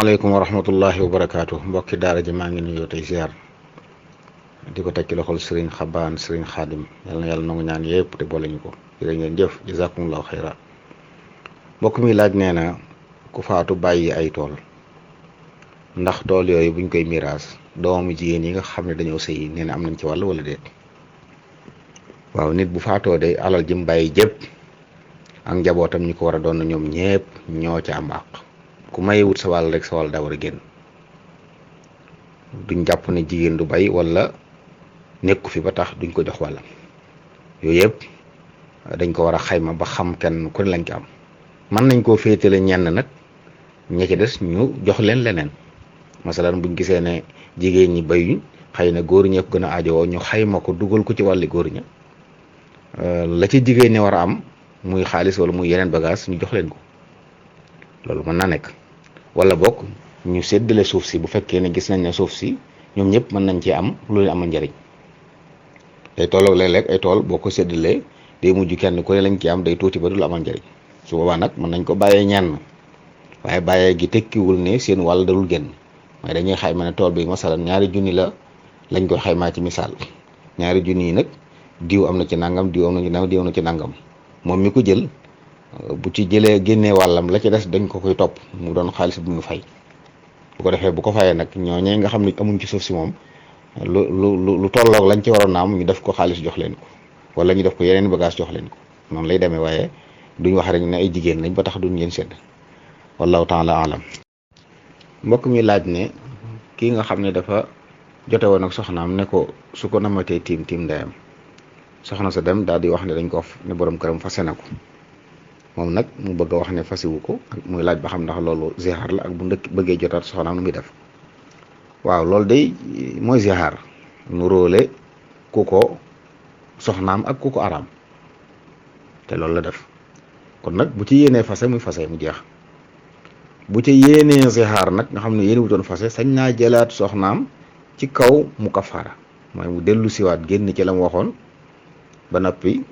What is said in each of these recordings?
asalaamaaleykum wa rahmatullahi wa barakaatu mbokki daara ji maa ngi nuyoo tey ziar di ko teg ci loxol Serigne Xabaan Serigne Xaadim yal na yàlla nangu ñaan yëpp te boole ñu ko jërë ngeen jëf jazakumullahu xayra mbokk mi laaj nee na ku faatu bàyyi ay tool ndax tool yooyu buñ koy miraas doomu jigéen yi nga xam ne dañoo sëy nee na am nañ ci wàll wala déet. waaw nit bu faatoo de alal ji mu bàyyi jëpp ak njabootam ñi ko war a doon ñoom ñëpp ñoo ca am àq ku may wut sa wàll rek sa wàll daa war a génn duñ jàpp ne jigéen du bay wala nekku fi ba tax duñ ko jox wàllam yooyu yëpp dañ ko war a xayma ba xam kenn ku ne lañ ko am mën nañ koo féetale ñenn nag ña ci des ñu jox leen leneen masalan buñ gisee ne jigéen ñi bayuñ xëy na góor ñee ko gën a aajowoo ñu xayma ko dugal ko ci wàlli góor ña la ci jigéen ñi war a am muy xaalis wala muy yeneen bagage ñu jox leen ko loolu mën naa nekk wala bokk ñu séddale suuf si bu fekkee ne gis nañ ne suuf si ñoom ñëpp mën nañ ci am lu leen amal njariñ day tolloo léeg-léeg ay tool boo ko séddalee day mujj kenn ku ne lañ ci am day tuuti ba du la amal njariñ su boobaa nag mën nañ ko bàyyee ñenn waaye bàyyee gi tekkiwul ne seen wàll dalul génn mooy dañuy xayma ne tool bi masalan ñaari junni la lañ koy xaymaa ci misaal ñaari junni yi nag diw am na ci nangam diw am na ci nangam diw am na ci nangam moom mi ko jël bu ci jëlee génnee wàllam la ci des dañ ko koy topp mu doon xaalis bu mu fay bu ko defee bu ko fayee nag ñooñee nga xam ne amuñ ci suuf si moom lu tolloog lañ ci waroon a am ñu def ko xaalis jox leen ko wala ñu def ko yeneen bagage jox leen ko noonu lay demee waaye duñ wax rek ne ay jigéen lañ ba tax duñ leen sedd wallahu taala alam mbokk mi laaj ne kii nga xam ne dafa jote woon ak soxnaam ne ko su ko namatee tiim ndeyam soxna sa dem daal di wax ne dañ ko ne borom këram fase na ko moom nag mu bëgg a wax ne fasiwu ko muy laaj ba xam ndax loolu zihaar la ak bu ndëkk bëggee jotaat soxnaam nu muy def waaw loolu day mooy zihaar nu róole ku ko soxnaam ak ku ko araam te loolu la def kon nag bu ci yéenee fase muy fase mu jeex bu ci yéenee zihaar nag nga xam ne yéen wutoon fase sañ naa jëlaat soxnaam ci kaw mu kafaara mooy mu dellu siwaat génn ci la mu waxoon ba noppi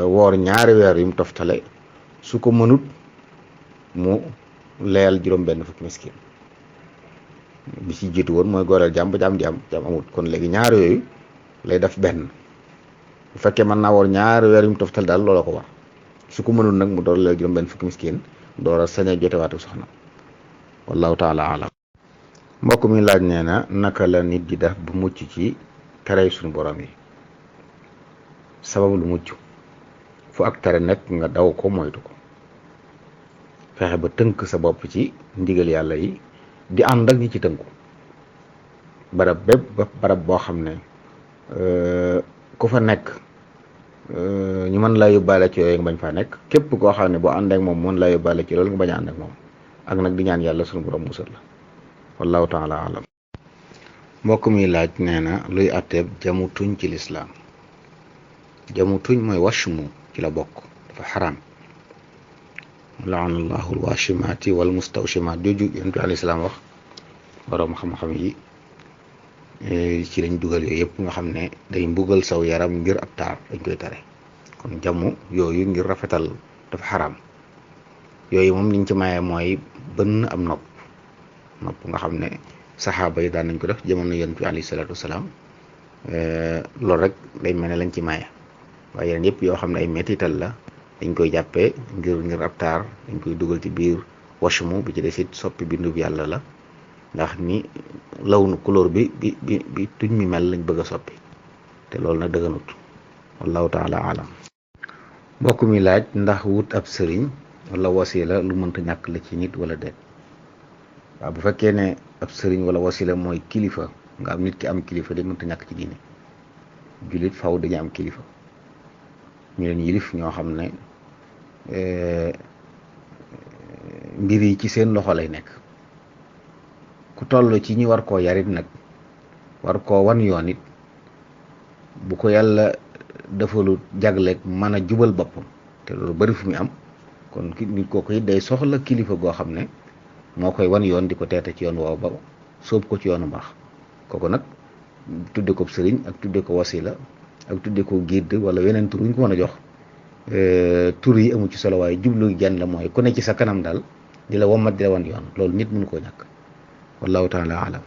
woor ñaari weer yu mu toftale su ko mënut mu leel juróom-benn fukki miskin bi ci jiitu woon mooy gooreel jàmm ba jàmm di am jàmm amut kon léegi ñaari yooyu lay def benn bu fekkee mën naa woor ñaari weer yu mu toftale daal loola ko war su ko mënut nag mu door leel juróom-benn fukki miskin door a sañ a jotewaatu soxna wallahu taala alam mbokk mi laaj nee na naka la nit di def bu mucc ci tere suñu borom yi sababu lu mucc fu ak tere nekk nga daw ko moytu ko fexe ba tënk sa bopp ci ndigal yàlla yi di ànd ak ñi ci tënku barab boo xam ne ku fa nekk ñu mën laa yóbbaale ci yooyu nga bañ faa nekk képp koo xam ne boo ànd ak moom mën laa yóbbaale ci loolu nga bañ a ànd ak moom ak nag di ñaan yàlla sunu borom musal la wallahu taala alam mbokk mi laaj nee na luy àtteeb jamu tuñ ci lislaam jamu tuñ mooy washmu ci la bokk dafa xaraam laanallahu alwashimaati wal mustawshimaat jooju yonent bi alayhi salaam wax borom xam-xam yi ci lañ dugal yooyu yëpp nga xam ne day mbugal saw yaram ngir ab taar dañ koy tere kon jamu yooyu ngir rafetal dafa xaraam yooyu moom liñ ci maye mooy bënn am nopp nga xam ne saxaaba yi daan nañ ko def jamono yonent bi alayhi salaatu wasalaam loolu rek day mel ne lañ ci maye waaye yeneen yëpp yoo xam ne ay mettital la dañ koy jàppee ngir ab taar dañ koy dugal ci biir washmu bi ci des it soppi bindub yàlla la ndax ni lawnu couleur bi tuñ mi mel lañ bëgg a soppi te loolu nag dëgganut wallahu taala alam mbokk mi laaj ndax wut ab sëriñ wala wasila lu mënta ñàkk la ci nit wala déet waaw bu fekkee ne ab sëriñ wala wasila mooy kilifa nga am nit ki am kilifa di mënta ñàkk ci diine jullit faw dañu am kilifa ñu leen yilif ñoo xam ne mbir yi ci seen loxo lay nekk ku toll ci ñi war koo yarit nag war koo wan yoon it bu ko yàlla defalu jagleeg mën a jubal boppam te loolu bari fu muy am kon nit kooku it day soxla kilifa goo xam ne moo koy wan yoon di ko teete ci yoon woowu ba sóob ko ci yoonu mbaax kooku nag tudde ko sëriñ ak tudde ko wasila ak tudde ko guide wala weneen tur ñu ko mën a jox tur yi amu ci solo waaye jublu genn la mooy ku ne ci sa kanam daal di la wommat di la wan yoon, loolu nit mënu koo ñàkk. wallahu taala alam.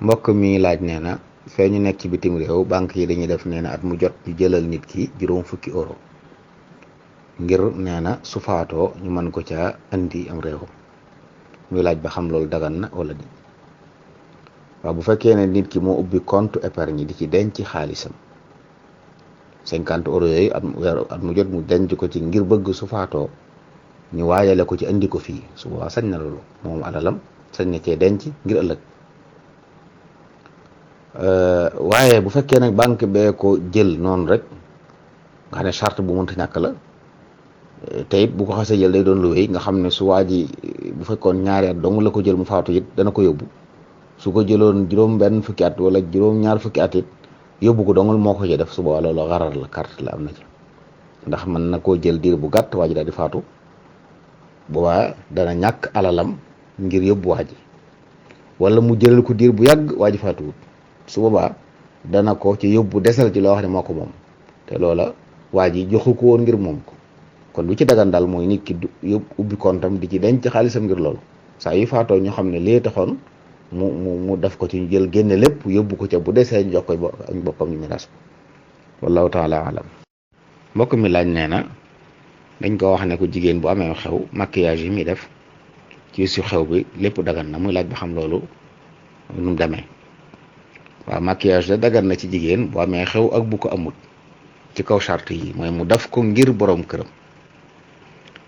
mbokk mi laaj nee na fee ñu nekk ci bitim réew banque yi dañuy def nee na at mu jot ñu jëlal nit ki juróom fukki euro ngir nee na su faatoo ñu mën ko caa indi am réew. muy laaj ba xam loolu dagan na wala di waaw bu fekkee ne nit ki moo ubbi compte épargne di ci denc xaalisam 50 euros yooyu at mu jot mu denc ko ci ngir bëgg su faatoo ñu waajale ko ci indi ko fii su boobaa sañ na loolu moom alalam sañ na cee denc ngir ëllëg. waaye bu fekkee nag banque bee ko jël noonu rek nga xam ne charte bu mënta ñàkk la te it bu ko xasee jël day doon lu wéy nga xam ne su waa ji bu fekkoon ñaari at dong la ko jël mu faatu it dana ko yóbbu, su ko jëloon juróom benn fukki at wala juróom ñaar fukki at it yóbbu ko dongul moo ko ci def su boobaa loolu xarar la carte la am na ci, ndax mën na koo jël diir bu gàtt waa ji daal di faatu boobaa dana ñàkk alalam ngir yóbbu waa ji, wala mu jëlal ko diir bu yàgg waa ji faatuwut su boobaa dana ko ci yóbbu desal ci loo xam ne moo ko moom te loola waa ji joxu ko woon ngir moom ko. kon lu ci dagan daal mooy nit ki yóbbu ubbi kontam di ci denc xaalisam ngir loolu saa yu faatoo ñu xam ne lee taxoon mu def ko ci ñu jël génne lépp yóbbu ko ca bu desee ñu jox ko ak boppam ñu miraas ko. wallahu taala alam. mbokk mi laaj nee na dañ ko wax ne ko jigéen bu amee xew maquillage yi muy def ci su xew bi lépp dagan na, muy laaj ba xam loolu nu mu demee. waaw maquillage da dagan na ci jigéen bu amee xew ak bu ko amut ci kaw charte yi, mooy mu def ko ngir borom këram.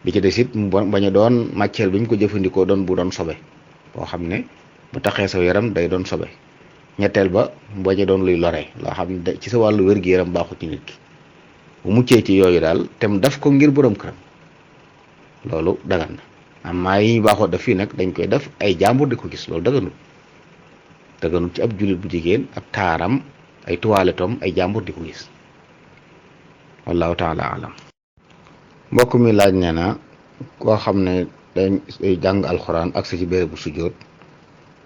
bi ci des it mu bañ a doon matière bi ñu ko jëfandikoo doon bu doon sobe boo xam ne bu taxee sa yaram day doon sobe. ñetteel ba mu bañ a doon luy lore loo xam ne ci sa wàllu wér-gu-yaram baaxut ci nit ki. bu muccee ci yooyu daal te mu def ko ngir borom këram loolu dagan na. amaa yi ñu baaxoo def fii nag dañ koy def ay jàmbur di ko gis, loolu daganut ci ab jullit bu jigéen ab taaram ay toilettom ay jàmbur di ko gis. wallahu taala alam. mbokk mi laaj nee na koo xam ne day jàng alxuraan ak sa ci bérébu sujjóot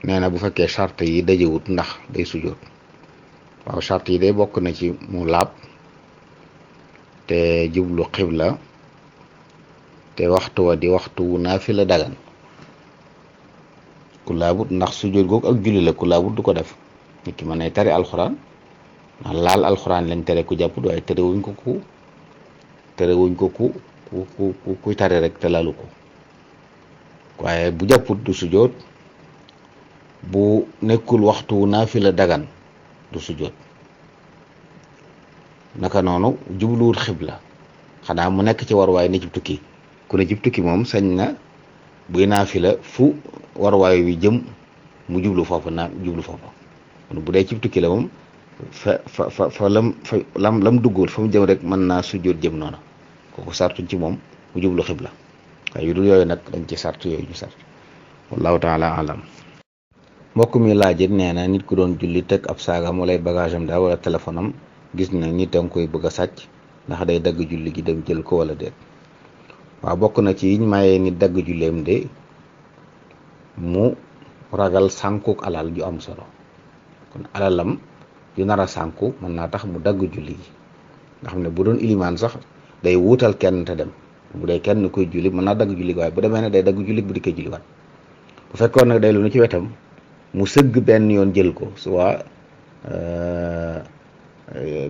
nee na bu fekkee charte yi dajewut ndax day sujjóot. waaw charte yi day bokk na ci mu laab te jublu xibla te waxtu wa di waxtu wu naafila dagan. ku laabut ndax sujjóot googu ak julli la, ku laabut du ko def. nit ki mën nay tari alxuraan ndax laal alxuraan lañ tere ku jàpput, waaye terewuñ ko kuy tari rek te laalu ko. waaye bu jàpput du sujjóot, bu nekkul waxtu wu naafila dagan du sujjóot. naka noonu jubluwul xibla xanaa mu nekk ci warwaay ne ci tukki, ku ne ci tukki moom sañ na buy naafila fu warwaay wi jëm mu jublu foofu kon bu dee ci tukki la moom lam duggul fa mu jëm rek mën naa sujjóot jëm noonu, kooku sartuñ ci moom mu jublu xibla. waaye yu dul yooyu nag dañ ci sart yooyu ñu sart. wallahu taala alam. mbokk mi laajit nee na nit ku doon julli teg ab saagam wala bagage am daal wala téléphone am gis na nit a nga koy bëgg a sàcc ndax day dagg julli gi dem jël ko wala déet. waaw bokk na ci yiñ mayee nit dagg julleem de mu ragal sànkuk alal ju am solo, kon alalam ju nar a sànku mën naa tax mu dagg julli gi. nga xam ne bu doon ilimaan sax day wuutal kenn te dem, bu dee kenn koy julli mën naa dagg julli gi, waaye bu demee ne day dagg julli bu di koy julliwaat. bu fekkoon nag day lu ne ci wetam mu sëgg benn yoon jël ko soit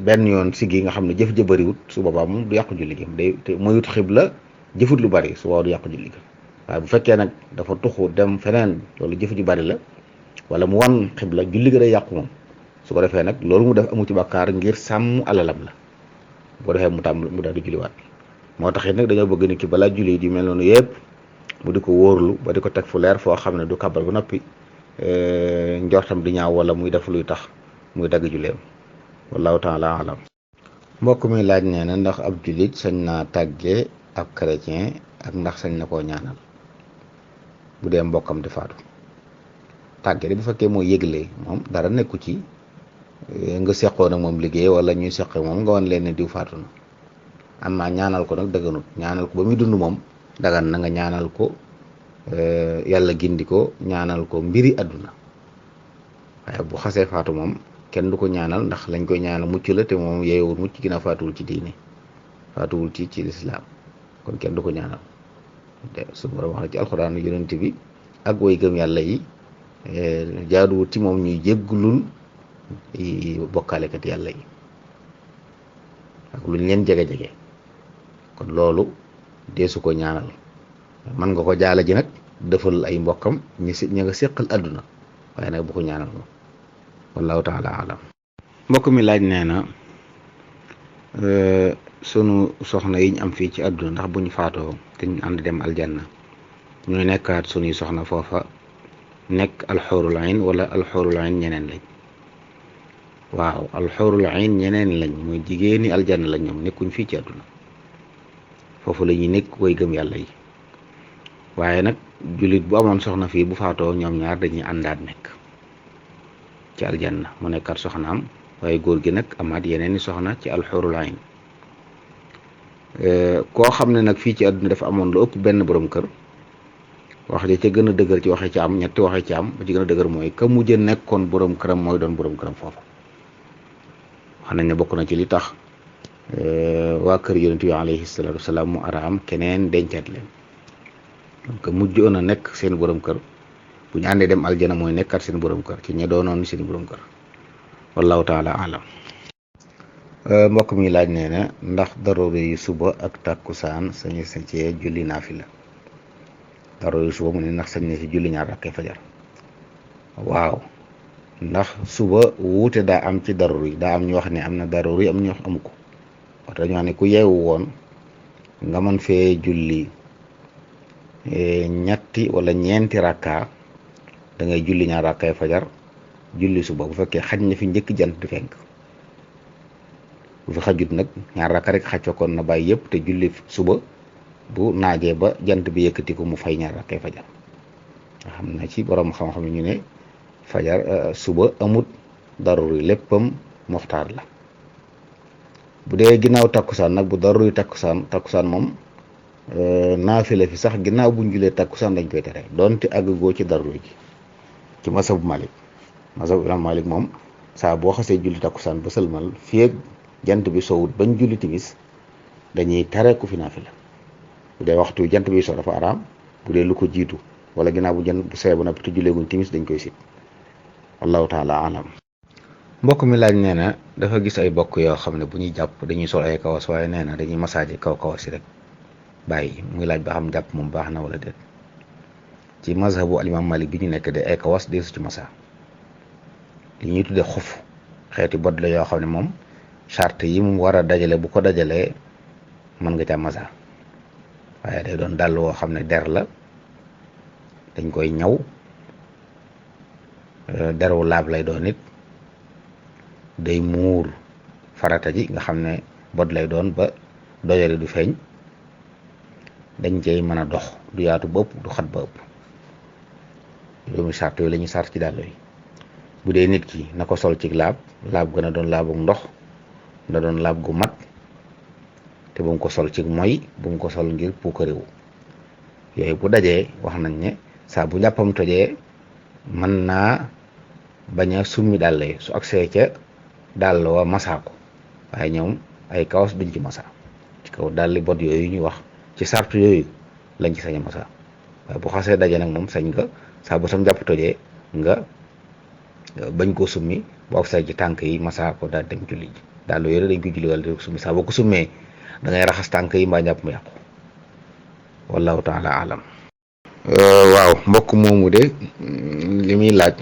benn yoon siggi nga xam ne jëf ja bëriwut, su boobaa moom du yàqu julli gi, day te moyut xibla jëfut lu bari, su boobaa du yàqu julli gi. waaye bu fekkee nag dafa tuxu dem feneen loolu jëf ju bari la wala mu wan xibla, julli gi day yàqu moom. su ko defee nag loolu mu def amu ci bàkkaar ngir sàmm alalam la, bu ko defee mu daal di julliwaat. moo tax it nag dañoo bëgg nit ki balaa julli di mel noonu yëpp mu di ko wóorlu ba di ko teg fu leer foo xam ne du kàbbar ba noppi njortam di ñaaw wala muy def luy tax muy dagg julleem. wallahu taala alam. mbokk mi laaj nee na ndax ab jullit sañ naa tàggee ab chrétien ak ndax sañ na koo ñaanal bu dee mbokkam di faatu. tàggee di bu fekkee mooy yëgle moom dara nekku ci, nga seqoon ak moom liggéey wala ñuy seq moom nga wan leen ne diw faatu na. amma ñaanal ko nag daganut, ñaanal ko ba muy dund moom dagan na nga ñaanal ko yàlla gindi ko, ñaanal ko mbiri àdduna. waaye bu xasee faatu moom kenn du ko ñaanal ndax lañ koy ñaanal mucc la te moom yeewul mucc ginnaaw faatuwul ci diine, faatuwul ci lislaam, kon kenn du ko ñaanal. su borom wax na ci alxuraan yonent bi ak way gëm yàlla yi jaaduwut ci moom ñuy jégglul bokkaalekat yàlla yi ak luñ leen jege-jege kon loolu deesu ko ñaanal mën nga ko jaale ji nag defal ay mbokkam ñi nga séqal àdduna waaye nag bu ko ñaanal moom wallahu taala alam. mbokk mi laaj nee na sunu soxna yi ñu am fii ci àdduna ndax bu ñu faatoo te ñu ànd dem aljanna ñooy nekkaat sunuy soxna foofa nekk alxurul ayn wala alxurul ayn ñeneen lañ. waaw alxurul ayn ñeneen lañ mooy jigéeni aljanna lañ, ñoom nekkuñ fii ci àdduna foofu la ñuy nekk koy gëm yàlla yi. waaye nag jullit bu amoon soxna fii bu faatoo ñoom ñaar dañuy àndaat nekk ci aljanna mu nekkaat soxnaam, waaye góor gi nag amaat yeneen i soxna ci alxurul ayn. koo xam ne nag fii ci àdduna dafa amoon lu ëpp benn borom kër, wax ji ca gën a dëgër ci waxe ci am ñetti waxe ci am ba ci gën a dëgër mooy ka mujj nekkoon borom këram mooy doon borom këram foofu. wax nañ ne bokk na ci li tax waa kër yonent bi alayhi salaatu wasalaam mu araam keneen dencaat leen, donc mujjoon a nekk seen borom kër bu ñu àndee dem aljana mooy nekkaat seen borom kër ci ña doonoon seen borom kër wallahu taala alam. mbokk mi laaj nee na ndax daruri yi suba ak tàkkusaan sañu sa cee julli naafila. daruri yi suba mu ne ndax sañ ne ci julli ñaar rakkay fajar. waaw ndax suba wuute daa am ci daruri yi, daa am ñu wax ne am na daruri am ñu wax amu ko. wax dañu wax ne ku yeewu woon nga mën fee julli ñetti wala ñeenti rakka da ngay julli ñaar rakkay fajar julli suba bu fekkee xaj na fi njëkk jant di fenk. bu fi xajut nag ñaar rakka rek xaccokoon na bàyyi yëpp te julli suba bu naajee ba jant bi yëkkati ko mu fay ñaar rakkay fajar. nga xam na ci borom xam-xam ñu ne fajar suba amut daruri, léppam moxtaar la. bu dee ginnaaw takkusaan nag bu daruri takkusaan moom naafila fi sax ginnaaw buñ julee takkusaan dañ koy tere donte àggagoo ci daruri ji ci masabu Malik. masabu imam Malik moom saa boo xasee julli takkusaan ba sëlmal fii ak jant bi sowut bañ julli timis dañuy tere ku fi naafila. bu dee waxtu jant bi so dafa araam, bu dee lu ko jiitu wala ginnaaw bu jant bu sowee ba noppi te julleeguñ timis dañ koy sit wallahu taala alam. mbokk mi laaj nee na dafa gis ay bokk yoo xam ne bu ñuy jàpp dañuy sol ay kawas, waaye nee na dañuy masaaje kaw kawas yi rek bàyyi. muy laaj ba xam jàpp moom baax na wala déet. ci mazhabu alimam Malik bi ñu nekk de ay kawas deesu ci masa. li ñuy tuddee xuf xeeti bot la yoo xam ne moom charte yi mu war a dajale bu ko dajalee mën nga ca masa, waaye day doon dàll woo xam ne der la, dañ koy ñaw, deru laab lay doon nit, day muur farata ji nga xam ne bot lay doon ba dojale du feeñ, dañ cey mën a dox, du yaatu ba ëpp du xat ba ëpp. loolu charte yooyu la ñuy sart ci dàll yi. bu dee nit ki na ko sol ci laab gën a doon laabu ndox, na doon laab gu mat, te bu mu ko sol ci moy, bu mu ko sol ngir puukarewu. yooyu bu dajee wax nañ ne saa bu njàppam tojee mën naa bañ a summi dàll yi, su agsee ca dàll wa masaa ko, waaye ñoom ay kawas duñ ci masa. ci kaw dàlli bot yooyu ñuy wax ci sartu yooyu lañ ci sañ a masa, waaye bu xasee daje nag moom sañ nga saa bu sam njàpp tojee nga bañ koo summi, bu agsee ci tànk yi masa ko daal dem julli ji. dàll yooyu dañ koy julli wala di summi, saa boo ko summee da ngay raxas tànk yi mbaa njàpp mu yàqu wallahu taala alam. waaw mbokk moomu de li muy laaj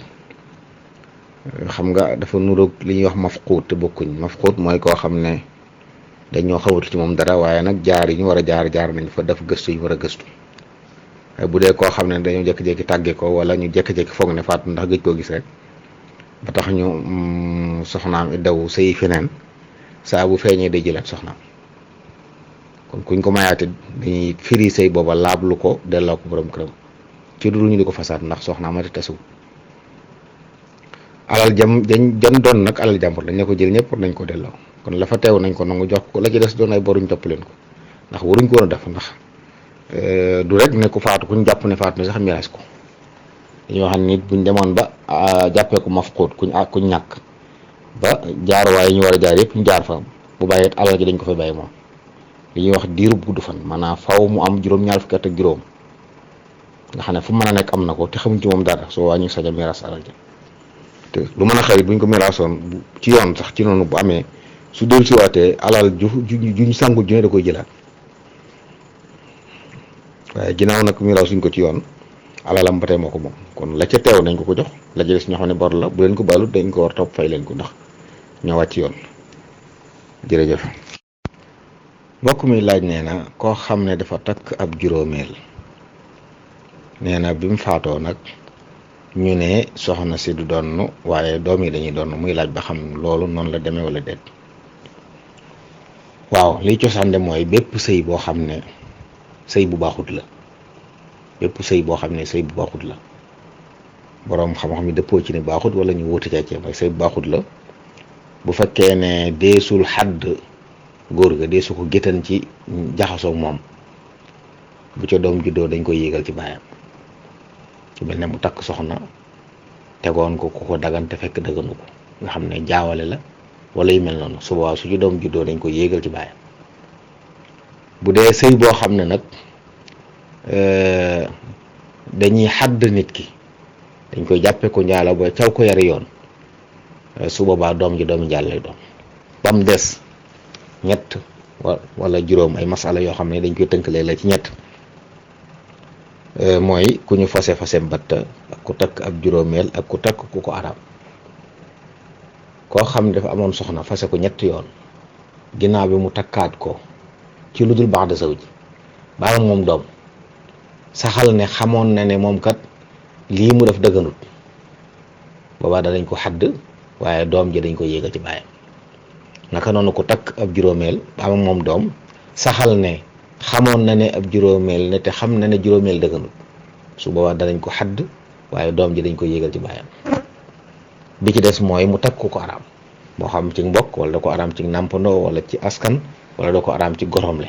xam nga dafa nuroog li ñuy wax mafquut te bokkuñ. mafquut mooy koo xam ne dañoo xawatu ci moom dara, waaye nag jaar yi ñu war a jaar nañ fa, def gëstu yi ñu war a gëstu. waaye bu dee koo xam ne dañoo jékki-jékki tàgge ko wala ñu jékki-jékki foog ne faatu ndax gëj koo gis rek ba tax ñu soxnaam daw sëy feneen, saa bu feeñee day jëlaat soxnaam. kon kuñ ko mayaate dañuy firi sëy booba laablu ko delloo ko borom këram ci du ñu di ko fasaat ndax soxnaam ati tasu. alal jan doon nag alal jàmbur dañ ne ko jël ñëpp nañ ko delloo, kon la fa teew nañ ko nangu jox ko, la ci des doon ay boruñ topp leen ko ndax waruñ ko woon a def. ndax du rek ne ku faatu kuñ jàpp ne faatu ne sax miraas ko. dañuy wax nit buñ demoon ba jàppee ko mafquut kuñ ñàkk ba jaaruwaay yi ñu war a jaar yëpp ñu jaar fa, bu bàyyee alal ji dañ ko fa bàyyi moom. li ñuy wax diirub gudd fan, maanaam faw mu am juróom-ñaar fukki at ak juróom nga xam ne fu mën a nekk am na ko te xamuñ ci moom dara soo waa ñu sañ a miraas alal ja te lu mën a xarit buñ ko miraasoon ci yoon sax ci noonu bu amee su dellu siwaatee alal juñ sàngu ju ne da koy jëlaat waaye ginnaaw nag miraasuñ ko ci yoon alalam ba tey moo ko moom kon la ca teew nañ ko jox la ca des ñoo xam ne bor la bu leen ko baalut dañ ko war topp fay leen ko ndax ñoo wàcc yoon. jërëjëf. mbokk mi laaj nee na koo xam ne dafa takk ab juróomeel nee na bi mu faatoo nag ñu ne soxna si du donn waaye doom yi dañuy donn muy laaj ba xam loolu noonu la demee wala déet. waaw liy cosaan de mooy bépp sëy boo xam ne sëy bu baaxut la bépp sëy boo xam ne sëy bu baaxut la boroom xam-xam yi dëppoo ci ne baaxut wala ñu wuute ca mooy sëy bu baaxut la bu fekkee ne deesul xadd góor ga deesu ko géttan ci jaxasoog moom bu ca doom juddoo dañ koy yéegal ci baayam ci mel ne mu takk soxna tegoon ko ku ko dagante fekk dëgganu ko nga xam ne jaawale la wala yu mel noonu su boobaa su ci doom juddoo dañ koy yéegal ci baayam bu dee sëy boo xam ne nag dañuy xadd nit ki dañ koy jàppe ko njaalo ba caw ko yari yoon su boobaa doom ji doomi njaal lay doon ba mu des ñett wala juróom ay masala yoo xam ne dañ koy tënkalee la ci ñett mooy ku ñu fase mbatta ak ku takk ab juróomeel ak ku takk ku ko araam koo xam ne dafa amoon soxna fase ko ñetti yoon ginnaaw bi mu takkaat ko ci lu dul baax de saw ji baa moom doom saxal ne xamoon na ne moom kat lii mu def dëgganut boobaa danañ ko xadd waaye doom ji dañ ko yéegal ci baayam naka noonu ku takk ab juróomeel baa moom doom saxal ne xamoon na ne ab juróomeel ne te xam na ne juróomeel dëgganut su boobaa danañ ko xadd waaye doom ji dañ ko yéegal ci baayam bi ci des mooy mu takk ku ko araam moo xam ci mbokk wala da ko araam ci nàmpandoo wala ci askan wala da ko araam ci goromle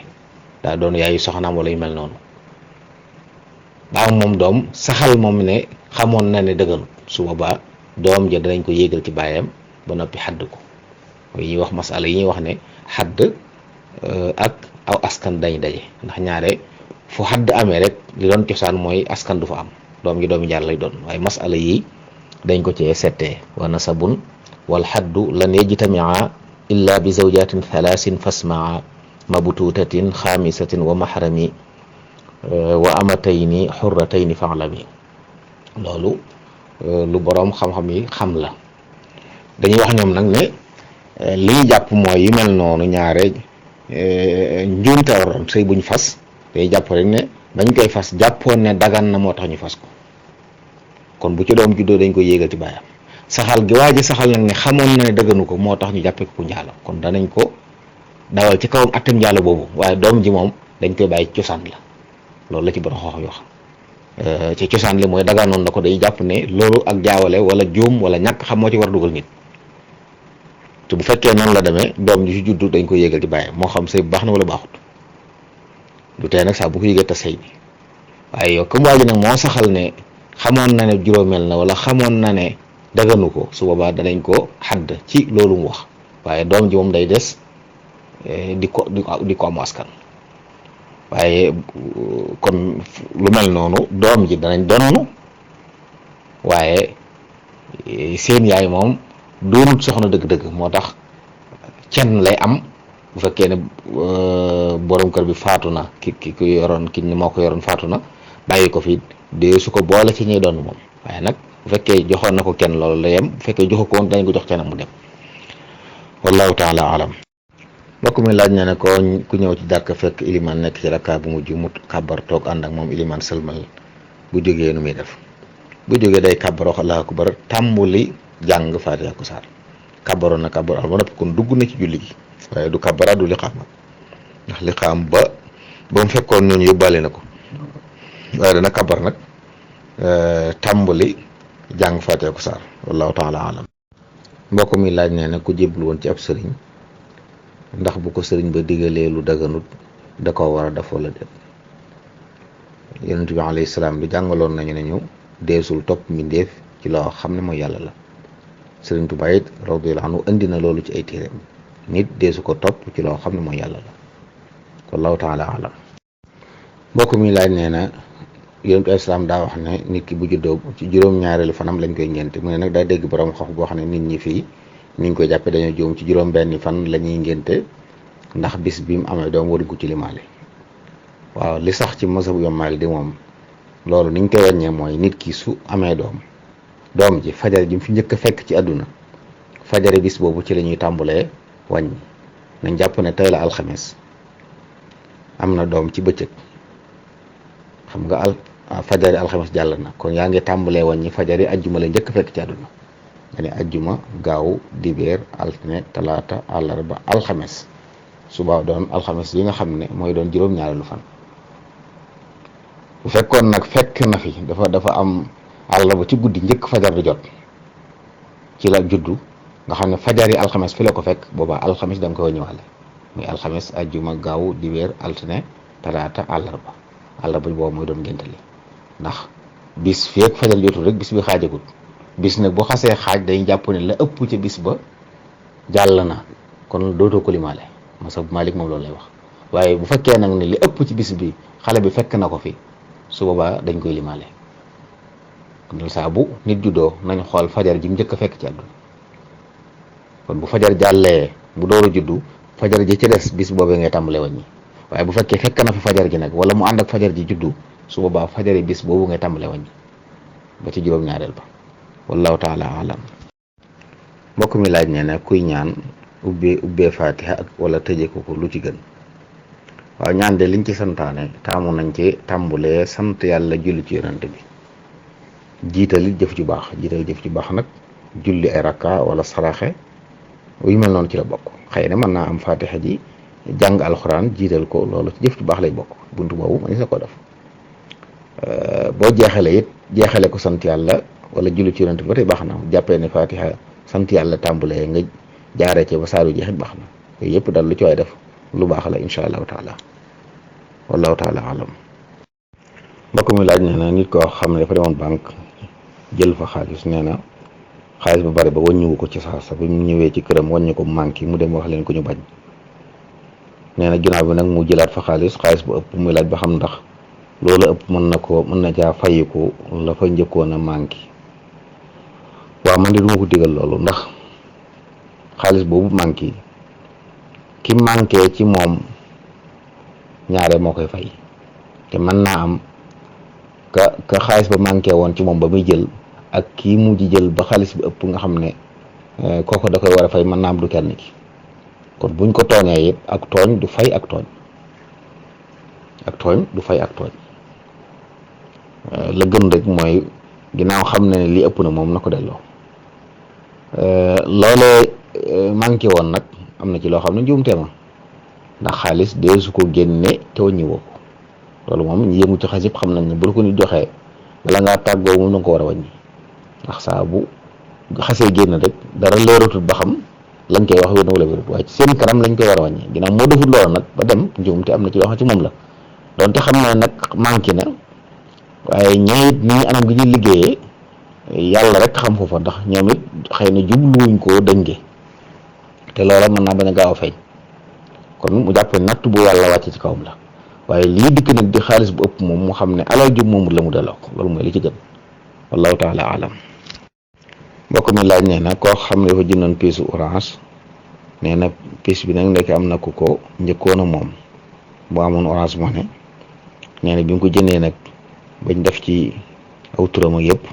daa doon yaayu soxnaam wala yu mel noonu baa moom doom saxal moom ne xamoon na ne dëgganut su boobaa doom ja danañ ko yéegal ci baayam ba noppi xadd ko yi ñuy wax masala yi ñuy wax ne xadd ak aw askan dañ daje ndax ñaare fu xadd amee rek li doon cosaan mooy askan du fa am doom ji doomi jaar lay doon waaye masala yi dañ ko cee settee wa nasabun wal xaddu lan yajtamia illa bi zawjatin thalaasin fasmaa mabtuutatin xaamisatin wa mahrami wa amatayni xurratayni fa'lami loolu lu boroom xam-xam yi xam la dañuy wax ñoom nag ne li ñu jàpp mooy yu mel noonu ñaare njuumte waroon sëy buñ fas day jàpp rek ne bañ koy fas jàppoon ne dagan na moo tax ñu fas ko kon bu ci doom juddoo dañ koy yéegal ci baayam saxal gi waa ji saxal nag ne xamoon na ne dëgganu ko moo tax ñu jàppee ko ku njaalo kon danañ ko dawal ci kawam attem njaalo boobu waaye doom ji moom dañ koy bàyyi cosaan la loolu la ci borom xoox yoo xam ci cosaan li mooy daganoon na ko day jàpp ne loolu ak jaawale wala juum wala ñàkk xam moo ci war a dugal nit te bu fekkee noonu la demee doom ji ci juddu dañ koy yéegal ci baayam moo xam sëy bu baax na wala baaxut du tee nag saa bu ko yëgee ta sëy bi waaye yow comme waa ji nag moo saxal ne xamoon na ne juróomeel na wala xamoon na ne daganu ko su boobaa danañ ko xadd ci loolu mu wax waaye doom ji moom day des di ko am askan waaye kon lu mel noonu doom ji danañ donn waaye seen yaay moom doonut soxna dëgg-dëgg moo tax kenn lay am bu fekkee ne borom kër bi faatu na ki yoroon ki moo ko yoroon faatu na bàyyi ko fi de su ko boole ci ñuy doon moom waaye nag bu fekkee joxoon na ko kenn loolu la yem bu fekkee joxu ko woon dañ ko jox kenn mu dem wallahu taala alam. mbokk mi laaj na ne ko ku ñëw ci jàkk fekk iliman nekk ci rakka bu mujj mu kàbbar toog ànd ak moom iliman sëlmal bu jógee nu muy def bu jógee day kàbbar wax allahu akbar tàmbuli jàng faatiha ko saar kàbbaroon na kàbbar al ba noppi kon dugg na ci julli gi waaye du kàbbara du liqaam ndax liqaam ba mu fekkoon ñooñu yóbbaale na ko waaye dana kàbbar nag tàmbali jàng faatiha ko saar wallahu taala alam. mbokk mi laaj nee na ku jébbalu woon ci ab sëriñ ndax bu ko sëriñ ba digalee lu daganut da ko war a def wala déet. yonent bi alayhi salaam bi jàngaloon nañu ne ñu deesul topp mbindeef ci loo xam ne mooy yàlla la. sëriñ Tuubaa it radiyallaahu anhu indi na loolu ci ay téereem nit deesu ko topp ci loo xam ne mooy yàlla la wallahu taala alam. mbokk mi laaj nee na yonent bi islaam daa wax ne nit ki bu juddoo ci juróom-ñaareelu fanam lañ koy ngénte mu ne nag daa dégg borom xam boo xam ne nit ñi fii niñ koy jàppe dañoo juum ci juróom-benni fan la ñuy ngénte ndax bis bi mu amee doom waruñ ko ci limaale. waaw li sax ci mazhabu Imam Maalik di moom loolu niñ koy wàññee mooy nit ki su amee doom ji fajar ji mu fi njëkk a fekk ci àdduna fajare bis boobu ci la ñuy tàmbulee wàññi. nañ jàpp ne tey la alxames am na doom ci bëccëg xam nga fajari alxames jàll na kon yaa ngi tàmbalee wàññi fajari ajjuma la njëkk fekk ci àdduna nga ne ajjuma gaaw dibéer altine talaata àllarba alxames suba doon alxames yi nga xam ne mooy doon juróom-ñaareelu fan. bu fekkoon nag fekk na fi dafa am àllarba ci guddi njëkk fajar di jot ci la juddu nga xam ne fajari alxames fi la ko fekk boobaa alxames da nga koy ñëwaale muy alxames ajjuma gaaw dibéer altine talaata àllarba boobu mooy doon ngénte li ndax bis fii ak fajar jotul rek bis bi xaajagut bis nag bu xasee xaaj day jàpp ne la ëpp ca bis ba jàll na kon dootoo ko limaale masab Malik moom loolu lay wax. waaye bu fekkee nag ne li ëpp ci bis bi xale bi fekk na ko fi su boobaa dañ koy limaale kon saa bu nit juddoo nañ xool fajar ji mu njëkk a fekk ci àdduna kon bu fajar jàllee bu door a juddu fajar ji ci des bis boobee ngay tàmbalee wàññi. waaye bu fekkee fekk na fi fajar ji nag wala mu ànd ak fajar ji juddu su boobaa fajari bis boobu ngay tàmbale wàññi ba ci juróom-ñaareel ba wallahu taala alam. mbokk mi laaj ne kuy ñaan ubbee fatiha ak wala tëje ko lu ci gën. waaw ñaan de liñ ci santaane taamu nañ ci tàmbulee sant yàlla julli ci yonante bi jiitali jëf ju baax nag julli ay rakka wala saraxe yu mel noonu ci la bokk. xëy na mën naa am fatiha ji jàng alxuraan jiital ko loolu ci jëf ju baax lay bokk buntu boobu man sa ko def boo jeexalee it jeexale ko sant yàlla wala julli ci yonent bi ba tey baax na jàppee ne fatiha sant yàlla tàmbalee nga jaaree ci ba saaru jeexit baax na yooyu yëpp daal lu ci waay def lu baax la insha allahu taala wallahu taala alam. mbokk mi laaj nee na nit koo xam ne dafa demoon banque jël fa xaalis nee na xaalis bu bari ba wàññiwu ko ci saasa bi mu ñëwee ci këram wàññi ko manqué mu dem wax leen ko ñu bañ. nee na ginnaaw bi nag mu jëlaat fa xaalis bu ëpp muy laaj ba xam ndax loolu ëpp mën na caa fayiku la fa njëkkoon a manqué. waaw man de duma ko digal loolu ndax xaalis boobu manqué ki manqué ci moom ñaare moo koy fay te mën naa am ka xaalis ba manqué woon ci moom ba muy jël ak kii mujj jël ba xaalis bi ëpp nga xam ne kooku da koy war a fay mën naa am du kenn ki. kon buñ ko tooñee it ak tooñ du fay ak tooñ la gën rek mooy ginnaaw xam ne li ëpp na moom na ko delloo. loolee manqué woon nag am na ci loo xam ne njuumte ma ndax xaalis dee su ko génne te wàññi woo ko loolu moom ñu yëngu ci xas yëpp xam nañ ne bu la ko nit joxee bala ngaa tàggoo moom na nga ko war a wàññi ndax saa bu xasee génn rek dara leeratul ba xam lañ koy wax wér na wala wérut waaye ci seen kanam lañ koy war a wàññi ginnaaw moo defut loolu nag ba dem njuum te am na ci loo xam ci moom la donte xam ne nag manqué na waaye ñoom it ni ñu anam gi ñuy liggéeyee yàlla rek xam foofa ndax ñoom it xëy na jubluwuñ koo dënge te loola mën naa bañ a gaaw a feeñ kon mu jàppee natt bu yàlla wàcce ci kawam la waaye lii dikk nag di xaalis bu ëpp moom mu xam ne alal jub moomut la mu delloo ko loolu mooy li ci gën wallahu taala alam. mbokk mi laaj nee na koo xam ne dafa jëndoon piisu orange nee na piis bi nag ndekk am na ku ko njëkkoon a moom bu amoon orange moo ne nee na bi mu ko jëndee nag bañ def ci aw turam ak yëpp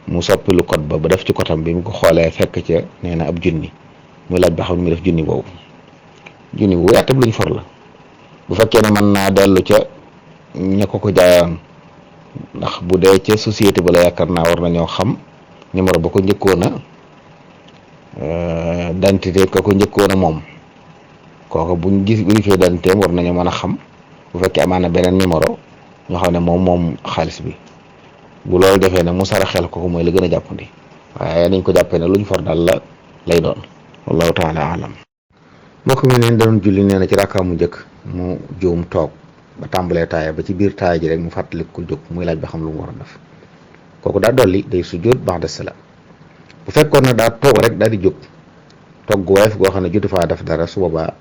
mu soppilu code ba def ci kotam bi mu ko xoolee fekk ca nee na ab junni muy laaj ba xam ne muy def junni boobu yàttab luñ for la bu fekkee ne mën naa dellu ca ña ko jaayoon ndax bu dee ca société ba la yaakaar naa war nañoo xam numéro ba ko njëkkoon a identité ka ko njëkkoon a moom kooku buñ vérifié identité war nañoo mën a xam bu fekkee amaan na beneen numéro ñoo xam ne moom xaalis bi bu loolu defee ne mu sara xel ko mooy la gën a jàppandi waaye nañ ko jàppee ne luñ for daal la lay doon wallahu taala alam. mbokk mi neen doon julli nee na ci rakkaa mu njëkk mu juum toog ba tàmbalee taaya ba ci biir taaya ji rek mu fàttali ko jóg muy laaj ba xam lu mu war a def kooku daa dolli day sujjóot ba'da salaam bu fekkoon ne daa toog rek daal di jóg toog gu woyof goo xam ne jotu faa def dara su boobaa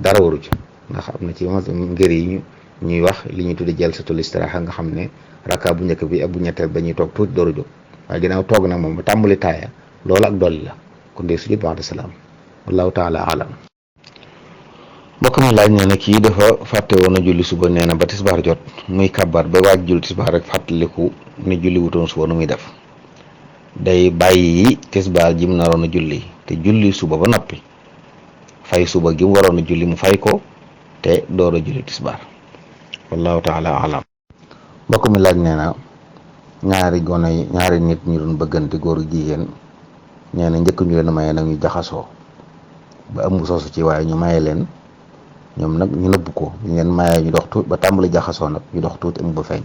dara waru ci ndax am na ci ngër yi ñuy wax li ñuy tudde jalsatul istiraaxa nga xam ne rakka bu njëkk bi ak bu ñetteel dañuy toog tuuti door a jóg waaye ginnaaw toog nag moom ba tàmbali taaya loolu ak dolli la kon dee sujud ba'da salaam wallahu taala alam. mbokk mi laaj nee na kii dafa fàtte woon a julli suba nee na ba tisbaar jot muy kàbbar ba waaj julli tisbaar rek fàttaliku ni julli wutoon suba nu muy def. day bàyyi tisbaar ji mu naroon a julli te julli suba ba noppi fay suba gi mu waroon a julli mu fay ko te door a julli tisbaar wallahu taala alam. mbokk mi laaj nee na ñaari nit ñu doon bëggante góor jigéen nee na njëkk ñu leen maye nag ñu jaxasoo ba ëmb soosu ci waaye ñu maye leen ñoom nag ñu nëbb ko ñu leen maye ñu dox tuuti ba tàmbali jaxasoo nag ñu dox tuuti ëmb ba feeñ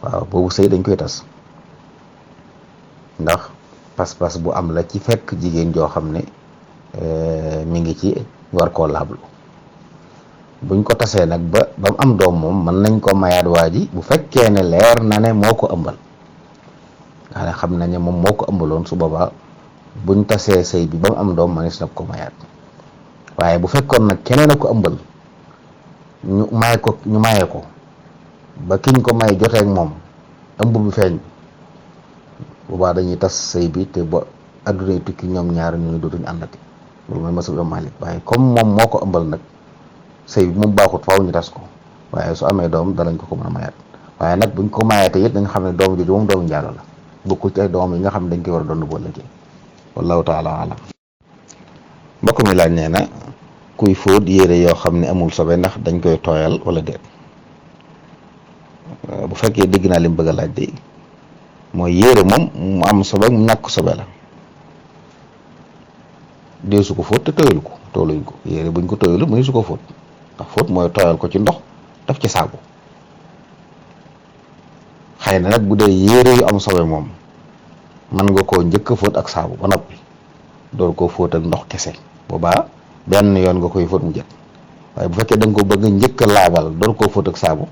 waaw boobu sëy dañ koy tas ndax pas-pas bu am la ci fekk jigéen joo xam ne mi ngi ci ñu war koo laablu buñ ko tasee nag ba mu am doom moom mën nañ ko mayaat waa ji bu fekkee ne leer na ne moo ko ëmbal nga xam nañ ne moom moo ko ëmbaloon su boobaa buñ tasee sëy bi ba mu am doom manis na ko mayaat waaye bu fekkoon nag keneen a ko ëmbal ñu maye ko ba kiñ ko may jotee ak moom ëmb bi feeñ boobaa dañuy tas sëy bi te ba addunay tukki ñoom ñaar ñu dootuñu àndati loolu mooy masab Imam Malik waaye comme moom moo ko ëmbal nag sëy bi moom baaxut faaw ñu tas ko waaye su amee doom danañ ko mën a mayaat waaye nag buñ ko mayaatee it dañ xam ne doom jooju moom doomu njaalo la bokkul ci ay doom yi nga xam ne dañ koy war a doon bu ëllëgee wallahu taala alam. mbokk mi laaj nee na kuy fóot yére yoo xam ne amul sobe ndax dañ koy tooyal wala déet bu fekkee dégg naa li mu bëgg a laaj de mooy yére moom mu am sobe mu ñàkk sobe la deesu ko fóot te tooyalu ko tooluñ ko yére buñ ko tooyalu mënu su ko fóot ndax fóot mooy tooyal ko ci ndox daf ci saabu xëy na nag bu dee yére yu am sobe moom mën nga koo njëkk a fóot ak saabu ba noppi door koo fóot ak ndox kese boobaa benn yoon nga koy fóot mu jët waaye bu fekkee da nga ko bëgg njëkk a laabal door koo fóot ak saabu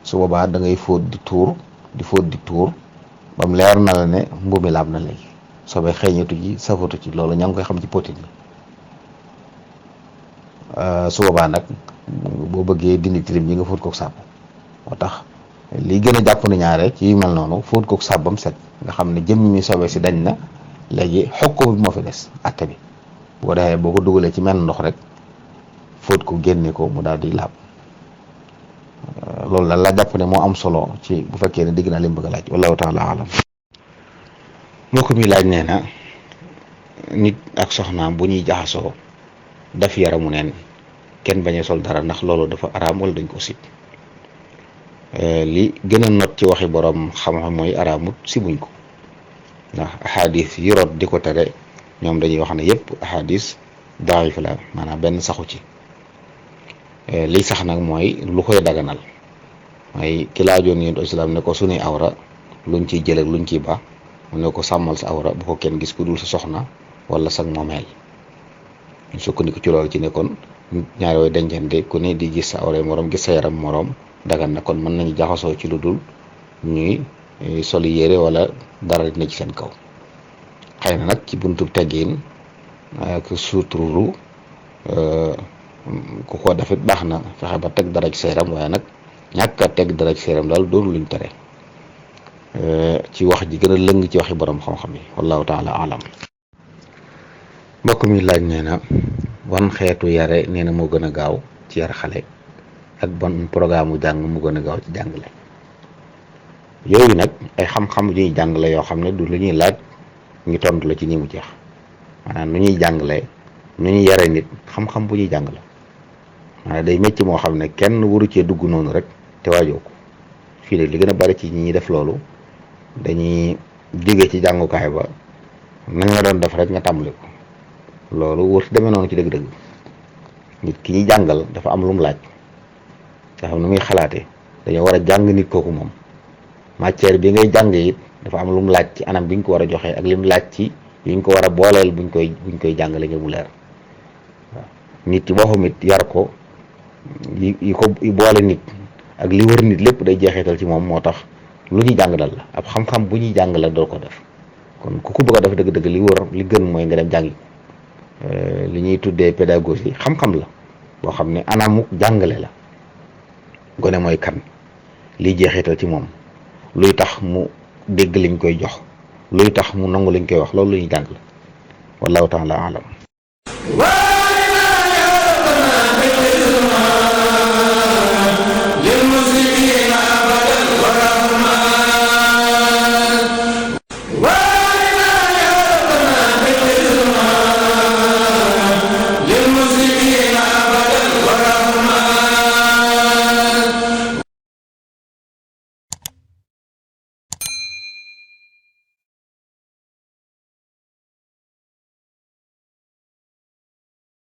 su boobaa da ngay fóot di tuur ba mu leer na la ne mbubb mi laab na léegi sobe xeeñatu ci safatu ci loolu ña ngi koy xam ci potit bi su boobaa nag boo bëggee dindi tilim yi nga fóot kook saabu moo tax li gën a jàpp na ñaare ci yu mel noonu fóot kook sàbbam set nga xam ne jëmm mi sobe si dañ na léegi xokk bi moo fi des atte bi boo defee boo ko dugalee ci mel ndox rek fóot ko génne ko mu daal di laab loolu la jàpp ne moo am solo ci bu fekkee ne digg naa li mu bëgg a laaj wallahu taala alam. moo ko mi laaj nee na nit ak soxnaam bu ñuy jaxasoo daf yaramu neen kenn bañ a sol dara ndax loolu dafa araam wala dañ ko sib li gën a not ci waxi borom xam-xam mooy araamut sibuñ ko ndax ahadis yi rot di ko tere ñoom dañuy wax ne yëpp ahadis daif la maanaam benn saxu ci liy sax nag mooy lu koy daganal mooy ki laajoon yonent islam ne ko sunuy awra luñ ciy jël ak luñ ciy baax mu ne ko sàmmal sa awra bu ko kenn gis ku dul sa soxna wala sag moomeel ñu sukkandiku ci loolu ci ne kon ñaari way dencante ku ne di gis sa awra moroom gis sa yaram moroom dagan na kon mën nañu jaxasoo ci lu dul ñuy soli yére wala dara dina ci seen kaw xëy na nag ci buntu teggiin ak suturulu ku ko defit baax na fexe ba teg dara ci sa yaram waaye nag ñàkk a teg dara ci sa yaram daal doonu luñ tere ci wax ji gën a lëng ci waxi borom xam-xam yi wallahu taala alam. mbokk mi laaj nee na wan xeetu yare nee na moo gën a gaaw ci yar xale ak ban programme jàng mu gën a gaaw ci jàngale yooyu nag ay xam-xam yu ñuy jàngale yoo xam ne du lu ñuy laaj ñu tontu la ci ni mu jeex maanaam nu ñuy jàngale nu ñuy yare nit xam-xam bu ñuy jàngale maanaam day métti moo xam ne kenn waru cee dugg noonu rek te waajoo ko fii nag li gën a bari ci ñi ñuy def loolu dañuy jóge ci jàngukaay ba nañ la doon def rek nga tàmbali ko loolu wër demee noonu ci dëgg-dëgg nit ki ñuy jàngal dafa am lu mu laaj nga xam ne muy xalaatee dañoo war a jàng nit kooku moom matière bi ngay jàng it dafa am lu mu laaj ci anam bi ñu ko war a joxee ak li mu laaj ci yi ñu ko war a booleel buñ koy jàngale ngir mu leer waaw nit ci boppam it yar ko yi ko boole nit ak li wër nit lépp day jeexital ci moom moo tax lu ñuy jàng dal la ab xam-xam bu ñuy jàng la doo ko def kon ku ko bëgg a def dëgg-dëgg li wër li gën mooy nga dem jàngi li ñuy tuddee pédagogie xam-xam la boo xam ne anamu jàngale la gone mooy kan, liy jeexital ci moom, luy tax mu dégg liñ koy jox, luy tax mu nangu liñ koy wax, loolu la ñuy jàng la wallahu taala alam.